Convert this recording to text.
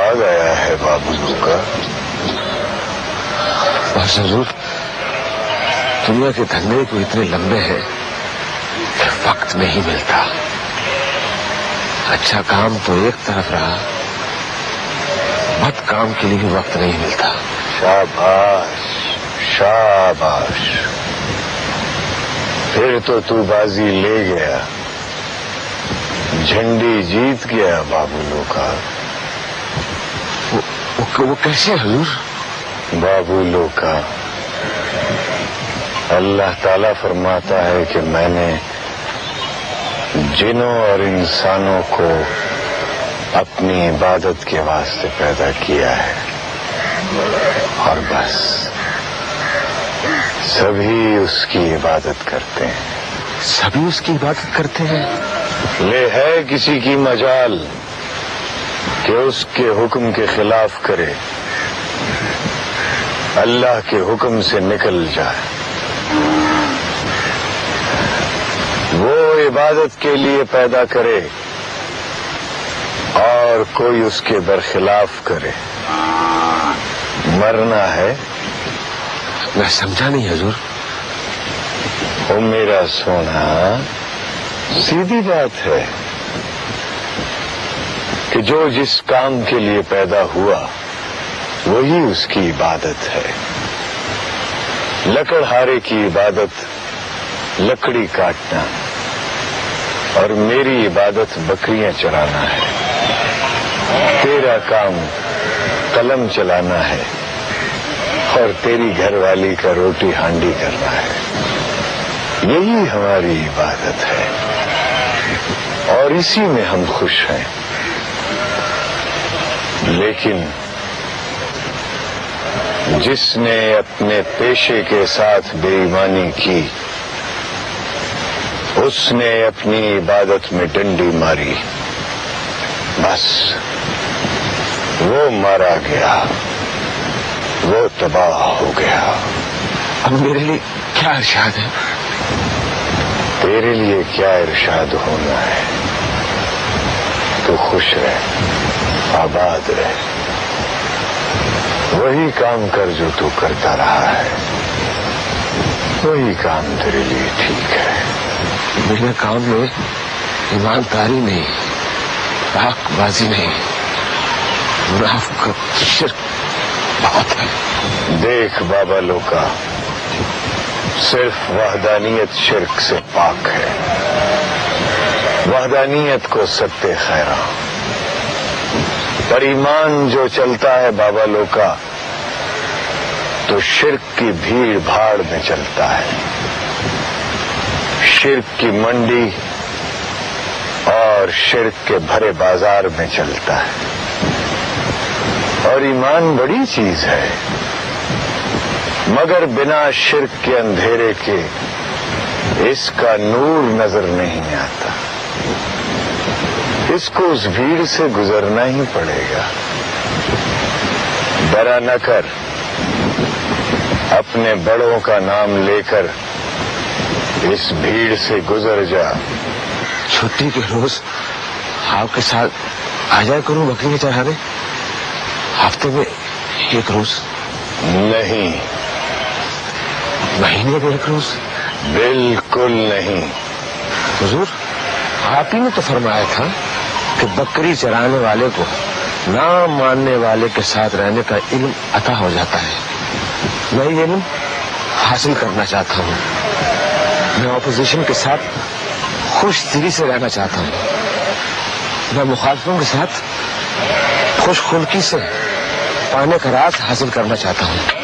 آ گیا ہے بابو کا. بس حضور دنیا کے دھندے کو اتنے لمبے ہیں کہ وقت نہیں ملتا. اچھا کام تو ایک طرف رہا، بد کام کے لیے بھی وقت نہیں ملتا. شاباش شاباش، پھر تو بازی لے گیا، جھنڈی جیت گیا بابولو کا. وہ کیسے حضور؟ بابولو کا اللہ تعالیٰ فرماتا ہے کہ میں نے جنوں اور انسانوں کو اپنی عبادت کے واسطے پیدا کیا ہے، اور بس سبھی اس کی عبادت کرتے ہیں. سبھی اس کی عبادت کرتے ہیں؟ لے ہے کسی کی مجال کہ اس کے حکم کے خلاف کرے، اللہ کے حکم سے نکل جائے. وہ عبادت کے لیے پیدا کرے اور کوئی اس کے برخلاف کرے، مرنا ہے. میں سمجھا نہیں حضور. او میرا سونا، سیدھی بات ہے کہ جو جس کام کے لیے پیدا ہوا وہی اس کی عبادت ہے. لکڑہارے کی عبادت لکڑی کاٹنا، اور میری عبادت بکریاں چرانا ہے. تیرا کام قلم چلانا ہے، اور تیری گھر والی کا روٹی ہانڈی کرنا ہے. یہی ہماری عبادت ہے، اور اسی میں ہم خوش ہیں. لیکن جس نے اپنے پیشے کے ساتھ بے ایمانی کی، اس نے اپنی عبادت میں ڈنڈی ماری، بس وہ مارا گیا، وہ تباہ ہو گیا. اب میرے لیے کیا ارشاد ہے؟ تیرے لیے کیا ارشاد ہونا ہے؟ تو خوش رہ، آباد رہ، وہی کام کر جو تو کرتا رہا ہے، وہی کام تیرے لیے ٹھیک ہے. میرے کام میں ایمانداری نہیں، پاک بازی نہیں، منافقت، شرک بہت ہے. دیکھ بابا لوکا، صرف وحدانیت شرک سے پاک ہے. وحدانیت کو ستے خیراں، پر ایمان جو چلتا ہے بابا لوکا تو شرک کی بھیڑ بھاڑ میں چلتا ہے. شرک کی منڈی اور شرک کے بھرے بازار میں چلتا ہے. اور ایمان بڑی چیز ہے، مگر بنا شرک کے اندھیرے کے اس کا نور نظر نہیں آتا. اس کو اس بھیڑ سے گزرنا ہی پڑے گا. ڈرا نہ کر، اپنے بڑوں کا نام لے کر اس بھیڑ سے گزر جا. چھٹی کے روز آپ کے ساتھ آ جایا کروں بکری چڑھانے، ہفتے میں ایک روز؟ نہیں، مہینے میں ایک روز؟ بالکل نہیں. حضور آپ ہی نے تو فرمایا تھا کہ بکری چرانے والے کو نہ ماننے والے کے ساتھ رہنے کا علم عطا ہو جاتا ہے. میں یہ علم حاصل کرنا چاہتا ہوں. میں اپوزیشن کے ساتھ خوش دلی سے رہنا چاہتا ہوں. میں مخالفوں کے ساتھ خوش خلقی سے پانے کا راز حاصل کرنا چاہتا ہوں.